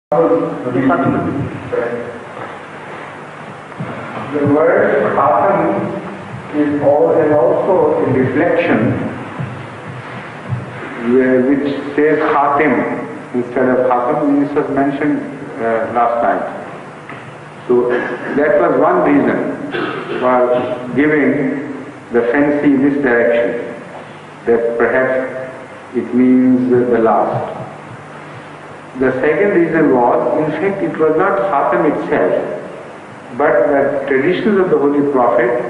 The word Khatam is also a reflection which says Khatim instead of Khatam. This was mentioned last night. So that was one reason for giving the fancy in this direction, that perhaps it means the last. The second reason was, in fact, it was not Khatam itself, but the traditions of the Holy Prophet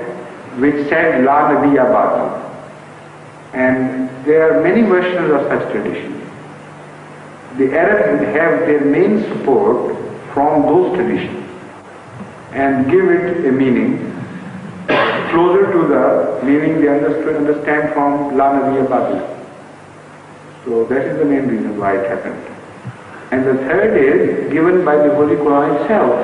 which said La Nabiyya Ba'di. And there are many versions of such traditions. The Arabs have their main support from those traditions and give it a meaning closer to the meaning they understand from La Nabiyya Ba'di. So that is the main reason why it happened. And the third is given by the Holy Quran itself.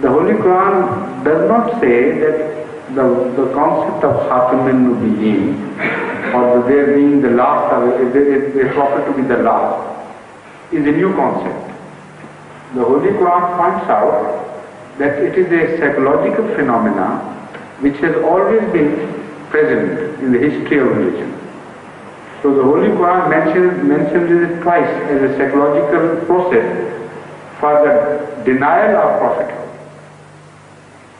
The Holy Quran does not say that the concept of Khatamun Nabiyyin, or there being the last, a prophet to be the last, is a new concept. The Holy Quran points out that it is a psychological phenomena which has always been present in the history of religion. So the Holy Quran mentions it twice as a psychological process for the denial of prophethood.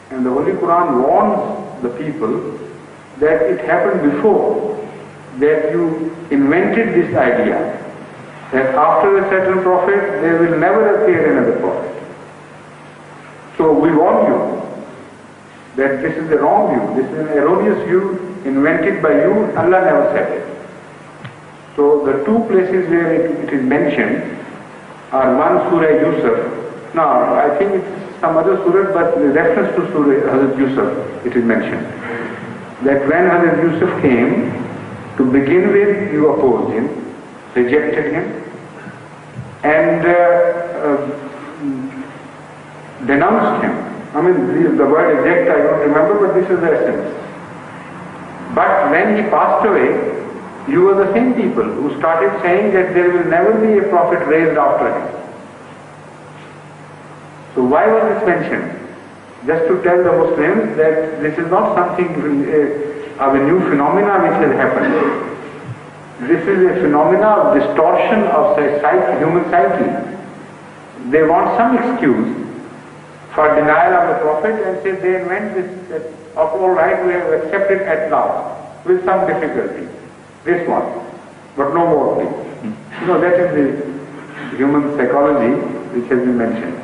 And the Holy Quran warns the people that it happened before, that you invented this idea that after a certain prophet there will never appear another prophet. So we warn you that this is a wrong view, this is an erroneous view invented by you. Allah never said it. So the two places where it is mentioned are one Surah Yusuf. Now I think it's some other surah, but in reference to Surah Hazrat Yusuf it is mentioned that when Hazrat Yusuf came, to begin with you opposed him, rejected him, and denounced him. I mean the word reject I don't remember, but this is the essence. But when he passed away, you were the same people who started saying that there will never be a prophet raised after him. So why was this mentioned? Just to tell the Muslims that this is not something of a new phenomena which has happened. This is a phenomena of distortion of human psyche. They want some excuse for denial of the prophet and say they invent this, that of all right we have accepted at last with some difficulty. This one, but no more please. That is the human psychology which has been mentioned.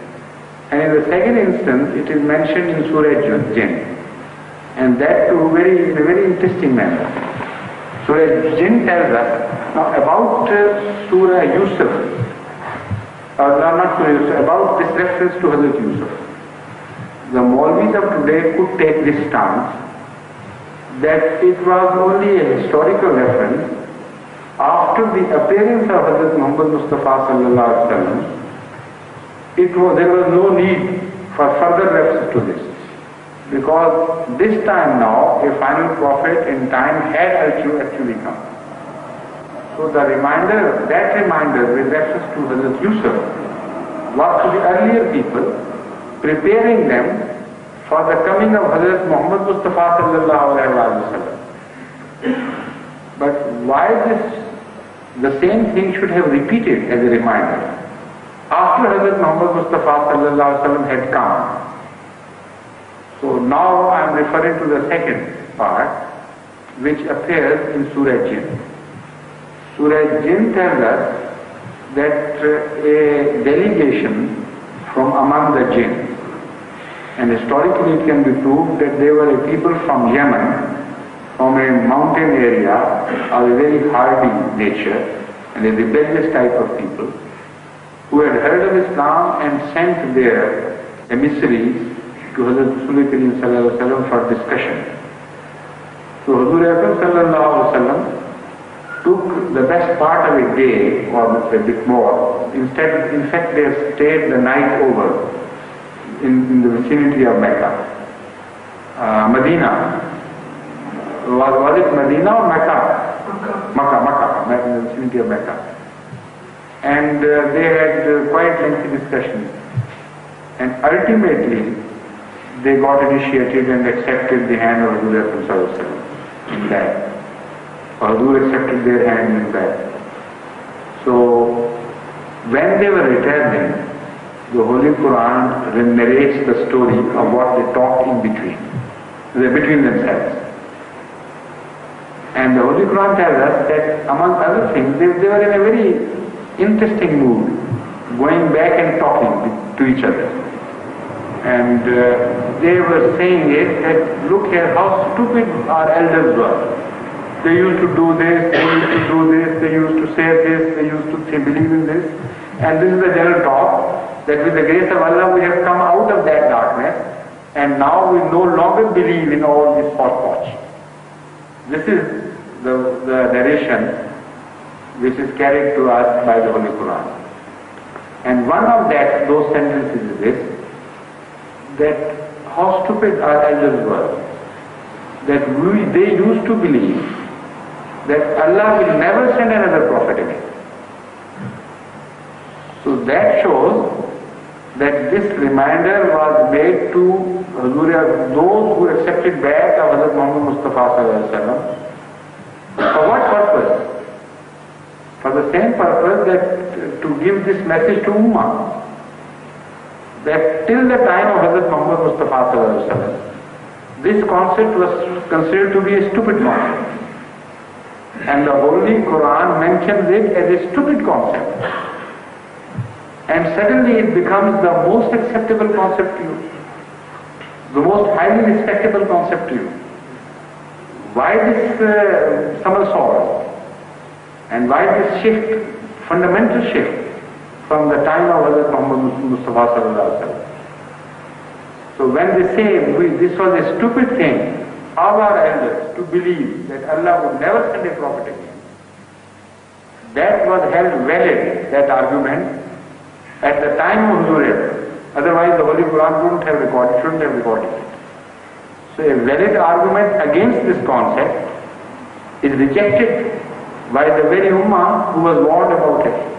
And in the second instance, it is mentioned in Surah Jinn, and that too in a very interesting manner. Surah Jinn tells us now about Surah Yusuf, not Surah Yusuf, about this reference to Hazrat Yusuf. The Maulvis of today could take this stance that it was only a historical reference. After the appearance of Hazrat Muhammad Mustafa sallallahu alaihi wasallam, there was no need for further reference to this, because this time now a final prophet in time had actually come. So that reminder with reference to Hazrat Yusuf was to the earlier people, preparing them for the coming of Hazrat Muhammad Mustafa sallallahu alaihi wasallam. But why the same thing should have repeated as a reminder after Hazrat Muhammad Mustafa sallallahu alaihi wasallam had come? So now I am referring to the second part, which appears in Surah Jinn. Surah Jinn tells us that a delegation from among the jinn, and historically it can be proved that they were a people from Yemen, from a mountain area of a very hardy nature and a rebellious type of people, who had heard of Islam and sent their emissaries to Hazrat Rasulullah for discussion. So Hazrat Rasulullah took the best part of a day, or a bit more. In fact they stayed the night over in the vicinity of Mecca. Medina. Was it Medina or Mecca? Makkah, in the vicinity of Mecca. and they had quite lengthy discussions. And ultimately, they got initiated and accepted the hand of Hazrat in that. Hazrat accepted their hand in that. So, when they were returning, the Holy Quran narrates the story of what they talked in between. They're between themselves. And the Holy Quran tells us that among other things, they were in a very interesting mood, going back and talking to each other. And they were saying it that, look here how stupid our elders were. They used to do this, they used to do this, they used to say this, they used to believe in this. And this is the general talk, that with the grace of Allah we have come out of that darkness, and now we no longer believe in all this hotchpotch. This is the narration which is carried to us by the Holy Quran. And one of those sentences is this, that how stupid our elders were, that they used to believe that Allah will never send another prophet again. So that shows that this reminder was made to those who accepted back of Hazrat Muhammad Mustafa. For what purpose? For the same purpose that to give this message to Ummah, that till the time of Hazrat Muhammad Mustafa, this concept was considered to be a stupid concept. And the Holy Quran mentions it as a stupid concept. And suddenly it becomes the most acceptable concept to you, the most highly respectable concept to you. Why this somersault? And why this shift, fundamental shift from the time of Hazrat Muhammad Mustafa? So when they say this was a stupid thing of our elders to believe that Allah would never send a prophet again, that was held valid, that argument, at the time of Huzur. Otherwise the Holy Quran shouldn't have recorded it. So a valid argument against this concept is rejected by the very Ummah who was warned about it.